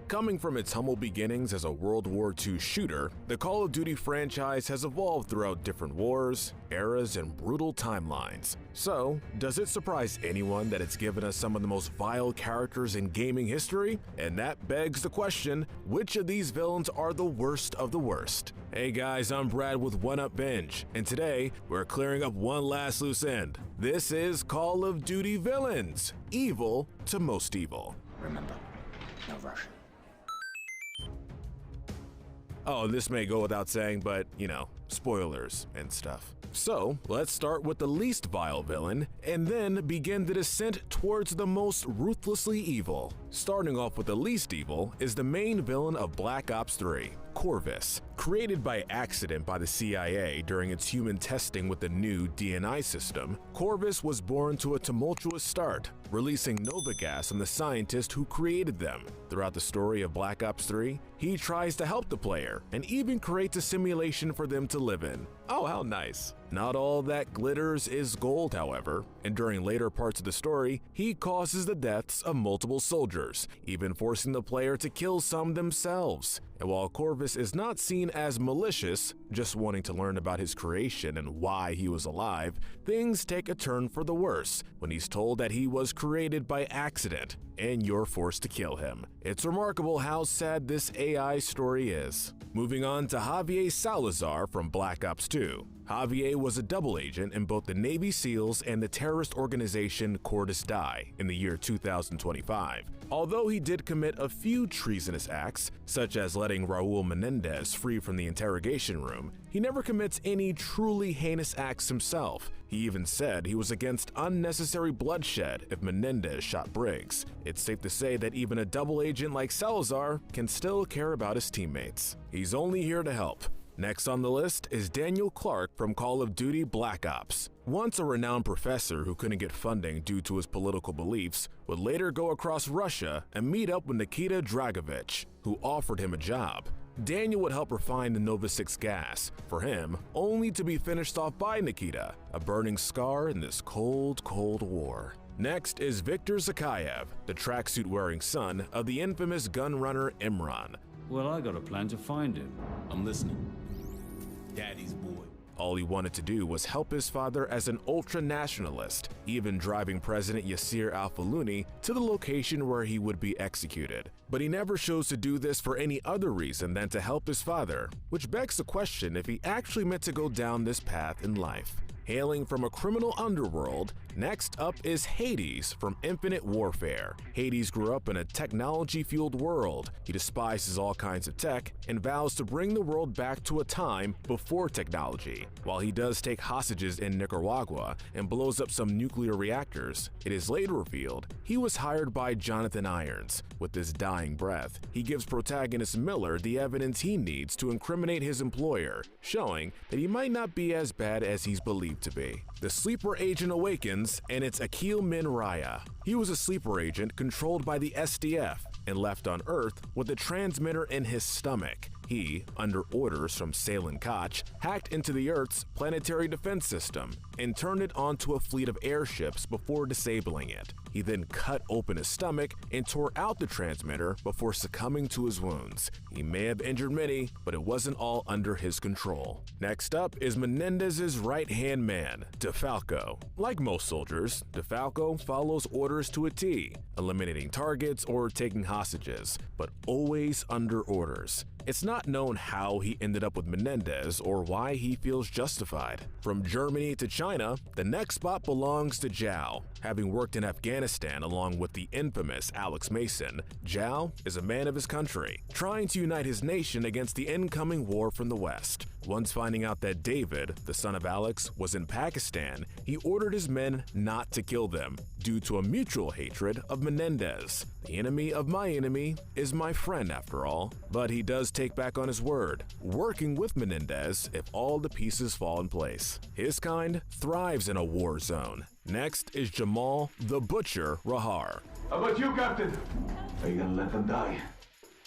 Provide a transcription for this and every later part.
Coming from its humble beginnings as a World War II shooter, the Call of Duty franchise has evolved throughout different wars, eras, and brutal timelines. So, does it surprise anyone that it's given us some of the most vile characters in gaming history? And that begs the question, which of these villains are the worst of the worst? Hey guys, I'm Brad with One Up Binge, and today we're clearing up one last loose end. This is Call of Duty Villains, evil to most evil. Remember, no Russian. Oh, this may go without saying, but, spoilers and stuff. So, let's start with the least vile villain, and then begin the descent towards the most ruthlessly evil. Starting off with the least evil is the main villain of Black Ops 3, Corvus. Created by accident by the CIA during its human testing with the new DNI system, Corvus was born to a tumultuous start, releasing Nova gas on the scientist who created them. Throughout the story of Black Ops 3, he tries to help the player and even creates a simulation for them to live in. Oh, how nice. Not all that glitters is gold, however, and during later parts of the story, he causes the deaths of multiple soldiers, even forcing the player to kill some themselves. And while Corvus is not seen as malicious, just wanting to learn about his creation and why he was alive, things take a turn for the worse when he's told that he was created by accident and you're forced to kill him. It's remarkable how sad this AI story is. Moving on to Javier Salazar from Black Ops 2. Javier was a double agent in both the Navy SEALs and the terrorist organization Cordis Die in the year 2025. Although he did commit a few treasonous acts, such as letting Raul Menendez free from the interrogation room, he never commits any truly heinous acts himself. He even said he was against unnecessary bloodshed if Menendez shot Briggs. It's safe to say that even a double agent like Salazar can still care about his teammates. He's only here to help. Next on the list is Daniel Clark from Call of Duty Black Ops. Once a renowned professor who couldn't get funding due to his political beliefs, would later go across Russia and meet up with Nikita Dragovich, who offered him a job. Daniel would help refine the Nova 6 gas, for him, only to be finished off by Nikita, a burning scar in this cold, cold war. Next is Viktor Zakayev, the tracksuit-wearing son of the infamous gun runner Imran. Well, I got a plan to find him. I'm listening. Daddy's boy. All he wanted to do was help his father as an ultra-nationalist, even driving President Yasser Al-Faluni to the location where he would be executed. But he never chose to do this for any other reason than to help his father, which begs the question if he actually meant to go down this path in life. Hailing from a criminal underworld, next up is Hades from Infinite Warfare. Hades grew up in a technology-fueled world. He despises all kinds of tech and vows to bring the world back to a time before technology. While he does take hostages in Nicaragua and blows up some nuclear reactors, it is later revealed he was hired by Jonathan Irons. With his dying breath, he gives protagonist Miller the evidence he needs to incriminate his employer, showing that he might not be as bad as he's believed to be. The sleeper agent awakens, and it's Akil Min Raya. He was a sleeper agent controlled by the SDF and left on Earth with a transmitter in his stomach. He, under orders from Salen Koch, hacked into the Earth's planetary defense system and turned it onto a fleet of airships before disabling it. He then cut open his stomach and tore out the transmitter before succumbing to his wounds. He may have injured many, but it wasn't all under his control. Next up is Menendez's right-hand man, DeFalco. Like most soldiers, DeFalco follows orders to a T, eliminating targets or taking hostages, but always under orders. It's not known how he ended up with Menendez or why he feels justified. From Germany to China, the next spot belongs to Zhao. Having worked in Afghanistan along with the infamous Alex Mason, Zhao is a man of his country, trying to unite his nation against the incoming war from the West. Once finding out that David, the son of Alex, was in Pakistan, he ordered his men not to kill them due to a mutual hatred of Menendez. The enemy of my enemy is my friend after all, but he does take back on his word, working with Menendez if all the pieces fall in place. His kind thrives in a war zone. Next is Jamal the Butcher Rahar. How about you, Captain? Are you gonna let them die?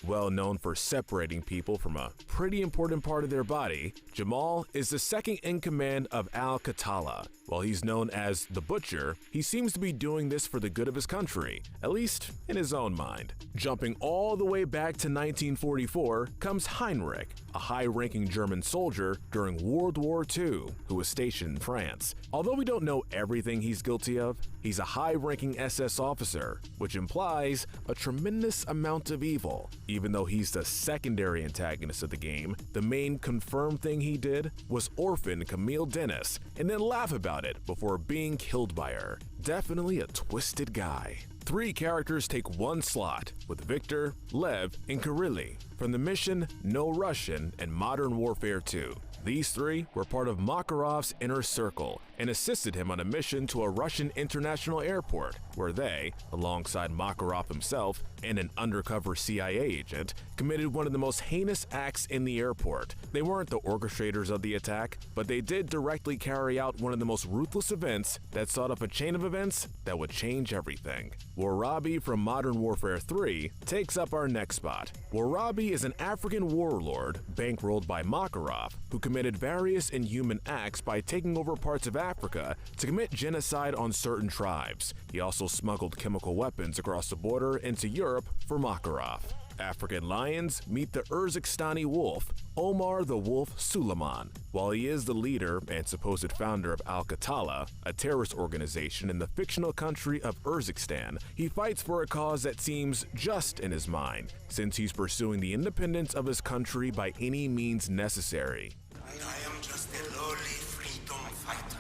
Well known for separating people from a pretty important part of their body, Jamal is the second in command of Al-Qatala. While he's known as the Butcher, he seems to be doing this for the good of his country, at least in his own mind. Jumping all the way back to 1944 comes Heinrich, a high-ranking German soldier during World War II who was stationed in France. Although we don't know everything he's guilty of, he's a high-ranking SS officer, which implies a tremendous amount of evil. Even though he's the secondary antagonist of the game, the main confirmed thing he did was orphan Camille Dennis and then laugh about it before being killed by her. Definitely a twisted guy. 3 characters take one slot, with Victor, Lev, and Kirilli from the mission No Russian and Modern Warfare 2. These 3 were part of Makarov's inner circle and assisted him on a mission to a Russian international airport, where they, alongside Makarov himself and an undercover CIA agent, committed one of the most heinous acts in the airport. They weren't the orchestrators of the attack, but they did directly carry out one of the most ruthless events that set off a chain of events that would change everything. Warabi from Modern Warfare 3 takes up our next spot. Warabi is an African warlord bankrolled by Makarov who committed various inhuman acts by taking over parts of Africa to commit genocide on certain tribes. He also smuggled chemical weapons across the border into Europe for Makarov. African lions meet the Urzikistani wolf, Omar the Wolf Suleiman. While he is the leader and supposed founder of Al-Qatala, a terrorist organization in the fictional country of Urzikistan, he fights for a cause that seems just in his mind, since he's pursuing the independence of his country by any means necessary. I am just a lowly freedom fighter.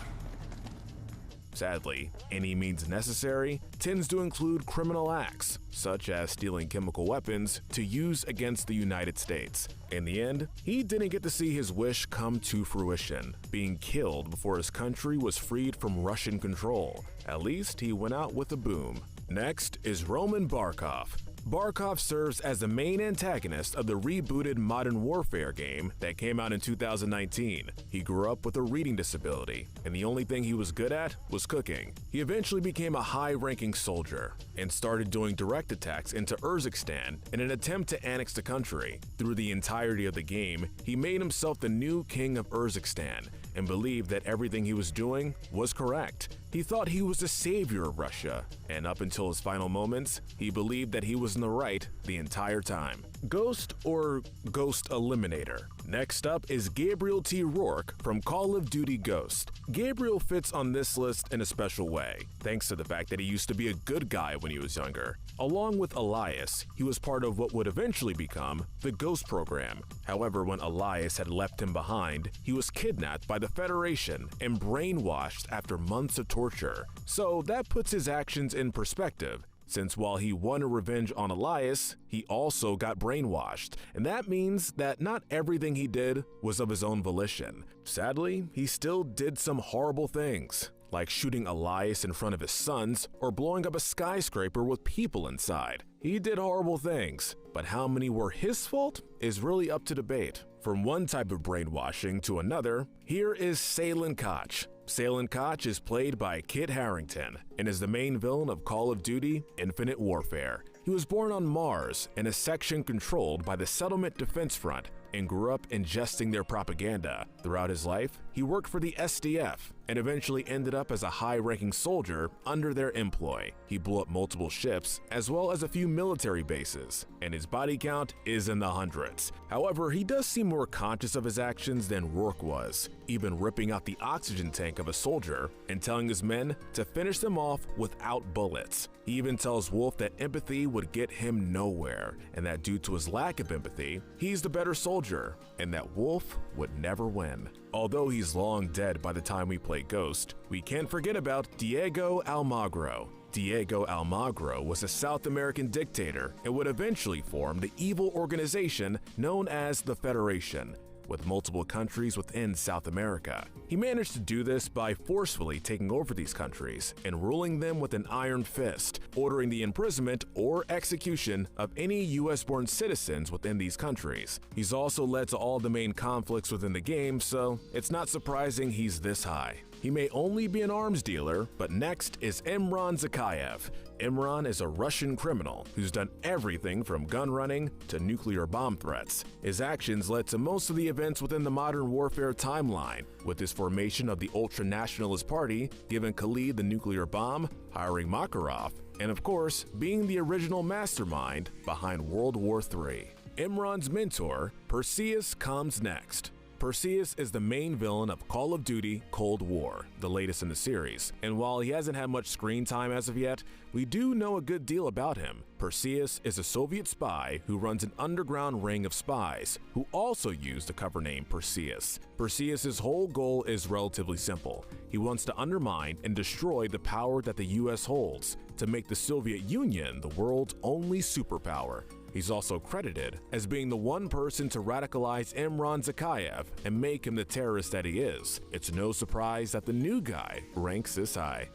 Sadly, any means necessary tends to include criminal acts, such as stealing chemical weapons to use against the United States. In the end, he didn't get to see his wish come to fruition, being killed before his country was freed from Russian control. At least he went out with a boom. Next is Roman Barkov. Barkov serves as the main antagonist of the rebooted Modern Warfare game that came out in 2019. He grew up with a reading disability, and the only thing he was good at was cooking. He eventually became a high-ranking soldier and started doing direct attacks into Urzikistan in an attempt to annex the country. Through the entirety of the game, he made himself the new king of Urzikistan and believed that everything he was doing was correct. He thought he was the savior of Russia, and up until his final moments, he believed that he was in the right the entire time. Ghost or Ghost Eliminator. Next up is Gabriel T. Rourke from Call of Duty Ghost. Gabriel fits on this list in a special way, thanks to the fact that he used to be a good guy when he was younger. Along with Elias, he was part of what would eventually become the Ghost program. However, when Elias had left him behind, he was kidnapped by the Federation and brainwashed after months of torture. So that puts his actions in perspective, since while he wanted revenge on Elias, he also got brainwashed, and that means that not everything he did was of his own volition. Sadly, he still did some horrible things, like shooting Elias in front of his sons or blowing up a skyscraper with people inside. He did horrible things, but how many were his fault is really up to debate. From one type of brainwashing to another, here is Salen Koch. Salen Koch is played by Kit Harington and is the main villain of Call of Duty Infinite Warfare. He was born on Mars in a section controlled by the Settlement Defense Front, and grew up ingesting their propaganda. Throughout his life, he worked for the SDF and eventually ended up as a high-ranking soldier under their employ. He blew up multiple ships as well as a few military bases, and his body count is in the hundreds. However, he does seem more conscious of his actions than Rourke was, even ripping out the oxygen tank of a soldier and telling his men to finish them off without bullets. He even tells Wolf that empathy would get him nowhere, and that due to his lack of empathy, he's the better soldier, and that Wolf would never win. Although he's long dead by the time we play Ghost, we can't forget about Diego Almagro. Diego Almagro was a South American dictator and would eventually form the evil organization known as the Federation, with multiple countries within South America. He managed to do this by forcefully taking over these countries and ruling them with an iron fist, ordering the imprisonment or execution of any US-born citizens within these countries. He's also led to all the main conflicts within the game, so it's not surprising he's this high. He may only be an arms dealer, but next is Imran Zakhaev. Imran is a Russian criminal who's done everything from gun running to nuclear bomb threats. His actions led to most of the events within the modern warfare timeline, with his formation of the ultra-nationalist party, giving Khalid the nuclear bomb, hiring Makarov, and of course, being the original mastermind behind World War III. Imran's mentor, Perseus, comes next. Perseus is the main villain of Call of Duty Cold War, the latest in the series, and while he hasn't had much screen time as of yet, we do know a good deal about him. Perseus is a Soviet spy who runs an underground ring of spies, who also use the cover name Perseus. Perseus's whole goal is relatively simple. He wants to undermine and destroy the power that the US holds, to make the Soviet Union the world's only superpower. He's also credited as being the one person to radicalize Imran Zakhaev and make him the terrorist that he is. It's no surprise that the new guy ranks this high.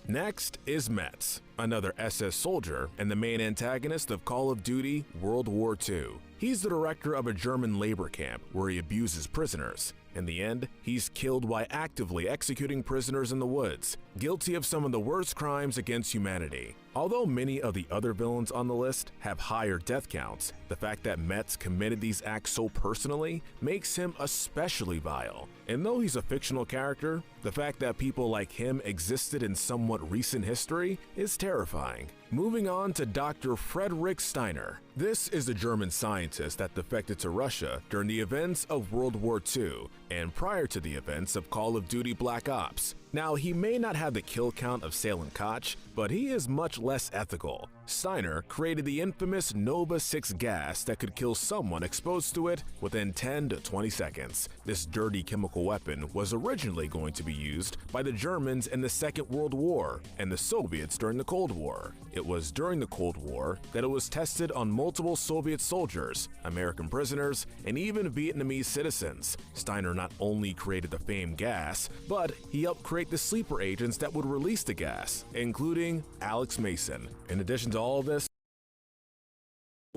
Next is Metz, another SS soldier and the main antagonist of Call of Duty World War II. He's the director of a German labor camp where he abuses prisoners. In the end, he's killed while actively executing prisoners in the woods, guilty of some of the worst crimes against humanity. Although many of the other villains on the list have higher death counts, the fact that Metz committed these acts so personally makes him especially vile. And though he's a fictional character, the fact that people like him existed in somewhat recent history is terrifying. Moving on to Dr. Friedrich Steiner. This is a German scientist that defected to Russia during the events of World War II and prior to the events of Call of Duty Black Ops. Now, he may not have the kill count of Salem Koch, but he is much less ethical. Steiner created the infamous Nova 6 gas that could kill someone exposed to it within 10 to 20 seconds. This dirty chemical weapon was originally going to be used by the Germans in the Second World War and the Soviets during the Cold War. It was during the Cold War that it was tested on multiple Soviet soldiers, American prisoners, and even Vietnamese citizens. Steiner not only created the famed gas, but he helped create the sleeper agents that would release the gas, including Alex Mason. In addition to all of this,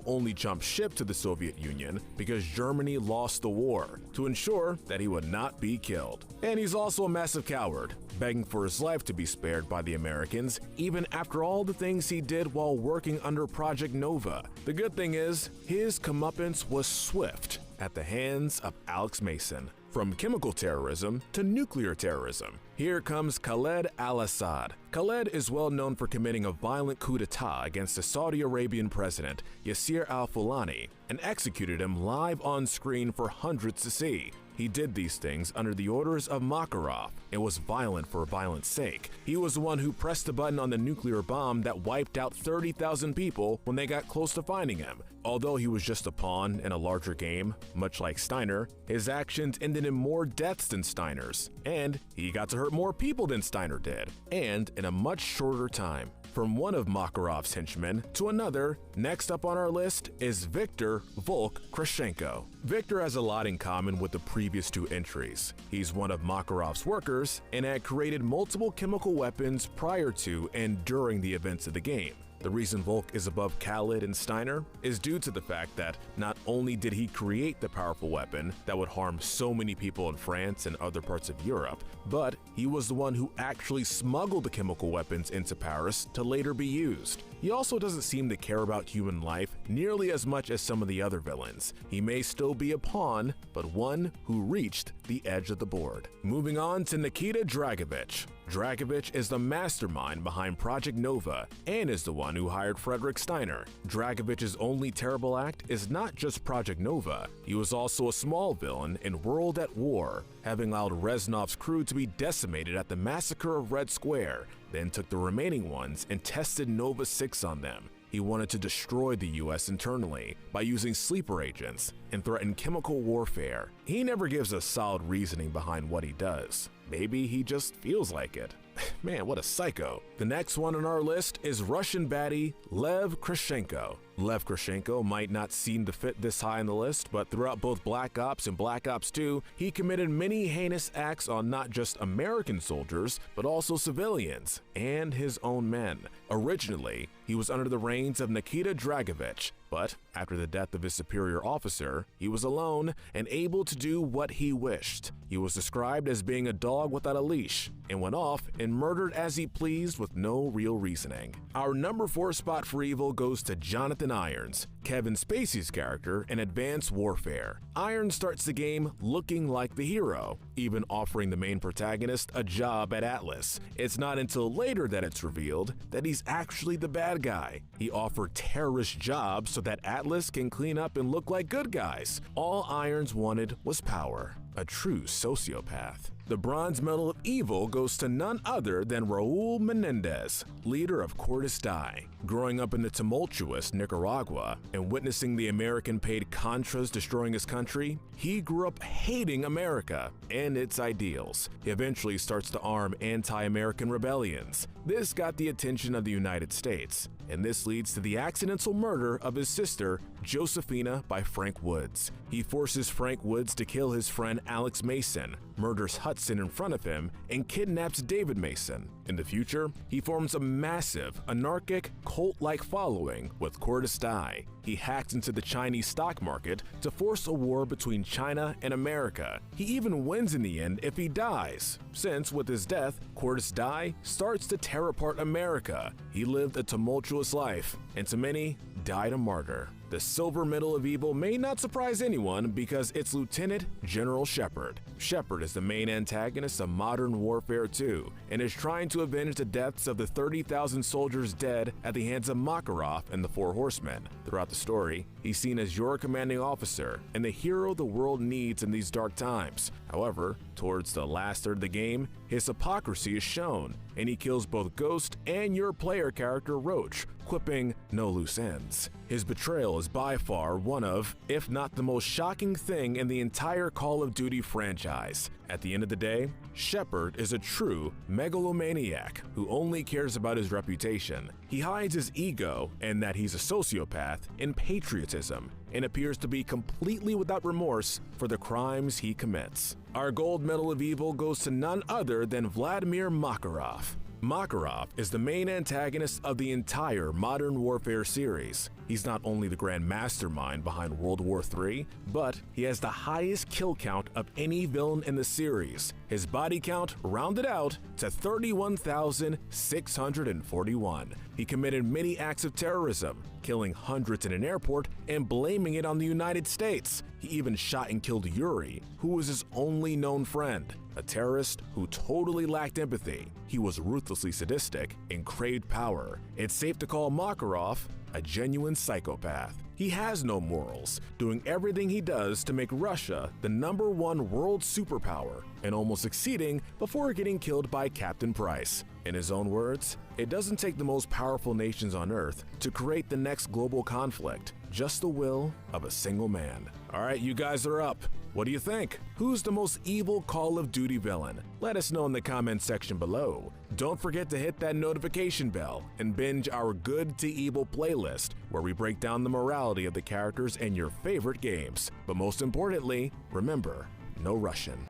only jumped ship to the Soviet Union because Germany lost the war to ensure that he would not be killed. And he's also a massive coward, begging for his life to be spared by the Americans even after all the things he did while working under Project Nova. The good thing is, his comeuppance was swift at the hands of Alex Mason. From chemical terrorism to nuclear terrorism, here comes Khaled al-Assad. Khaled is well known for committing a violent coup d'etat against the Saudi Arabian president, Yasser al-Fulani, and executed him live on screen for hundreds to see. He did these things under the orders of Makarov. It was violent for violence sake. He was the one who pressed the button on the nuclear bomb that wiped out 30,000 people when they got close to finding him. Although he was just a pawn in a larger game, much like Steiner, his actions ended in more deaths than Steiner's, and he got to hurt more people than Steiner did, and in a much shorter time. From one of Makarov's henchmen to another, next up on our list is Viktor Volk Krashenko. Viktor has a lot in common with the previous two entries. He's one of Makarov's workers and had created multiple chemical weapons prior to and during the events of the game. The reason Volk is above Khaled and Steiner is due to the fact that not only did he create the powerful weapon that would harm so many people in France and other parts of Europe, but he was the one who actually smuggled the chemical weapons into Paris to later be used. He also doesn't seem to care about human life nearly as much as some of the other villains. He may still be a pawn, but one who reached the edge of the board. Moving on to Nikita Dragovich. Dragovich is the mastermind behind Project Nova and is the one who hired Frederick Steiner. Dragovich's only terrible act is not just Project Nova, he was also a small villain in World at War, having allowed Reznov's crew to be decimated at the massacre of Red Square, then took the remaining ones and tested Nova 6 on them. He wanted to destroy the US internally by using sleeper agents and threatened chemical warfare. He never gives us solid reasoning behind what he does. Maybe he just feels like it. Man, what a psycho. The next one on our list is Russian baddie Lev Krashenko. Lev Krashenko might not seem to fit this high on the list, but throughout both Black Ops and Black Ops 2, he committed many heinous acts on not just American soldiers, but also civilians and his own men. Originally, he was under the reigns of Nikita Dragovich, but after the death of his superior officer, he was alone and able to do what he wished. He was described as being a dog without a leash and went off and murdered as he pleased with no real reasoning. Our number 4 spot for evil goes to Jonathan Irons, Kevin Spacey's character in Advanced Warfare. Irons starts the game looking like the hero, even offering the main protagonist a job at Atlas. It's not until later that it's revealed that he's actually the bad guy. He offered terrorist jobs so that Atlas can clean up and look like good guys. All Irons wanted was power. A true sociopath. The Bronze Medal of Evil goes to none other than Raul Menendez, leader of Cortes Die. Growing up in the tumultuous Nicaragua and witnessing the American-paid Contras destroying his country, he grew up hating America and its ideals. He eventually starts to arm anti-American rebellions. This got the attention of the United States, and this leads to the accidental murder of his sister, Josephina, by Frank Woods. He forces Frank Woods to kill his friend Alex Mason, murders Hudson in front of him, and kidnaps David Mason. In the future, he forms a massive, anarchic, cult-like following with Cortes Die. He hacked into the Chinese stock market to force a war between China and America. He even wins in the end if he dies, since with his death, Cortes Die starts to tear apart America. He lived a tumultuous life, and to many, died a martyr. The Silver Medal of Evil may not surprise anyone because it's Lieutenant General Shepard. Shepard is the main antagonist of Modern Warfare 2 and is trying to avenge the deaths of the 30,000 soldiers dead at the hands of Makarov and the Four Horsemen. Throughout the story, he's seen as your commanding officer and the hero the world needs in these dark times. However, towards the last third of the game, his hypocrisy is shown, and he kills both Ghost and your player character Roach, quipping no loose ends. His betrayal is by far one of, if not the most shocking thing in the entire Call of Duty franchise. At the end of the day, Shepard is a true megalomaniac who only cares about his reputation. He hides his ego and that he's a sociopath in patriotism and appears to be completely without remorse for the crimes he commits. Our Gold Medal of Evil goes to none other than Vladimir Makarov. Makarov is the main antagonist of the entire Modern Warfare series. He's not only the grand mastermind behind World War III, but he has the highest kill count of any villain in the series. His body count rounded out to 31,641. He committed many acts of terrorism, killing hundreds in an airport and blaming it on the United States. He even shot and killed Yuri, who was his only known friend. A terrorist who totally lacked empathy. He was ruthlessly sadistic and craved power. It's safe to call Makarov a genuine psychopath. He has no morals, doing everything he does to make Russia the #1 world superpower and almost succeeding before getting killed by Captain Price. In his own words, it doesn't take the most powerful nations on Earth to create the next global conflict, just the will of a single man. All right, you guys are up. What do you think? Who's the most evil Call of Duty villain? Let us know in the comments section below. Don't forget to hit that notification bell and binge our Good to Evil playlist, where we break down the morality of the characters in your favorite games. But most importantly, remember, no Russian.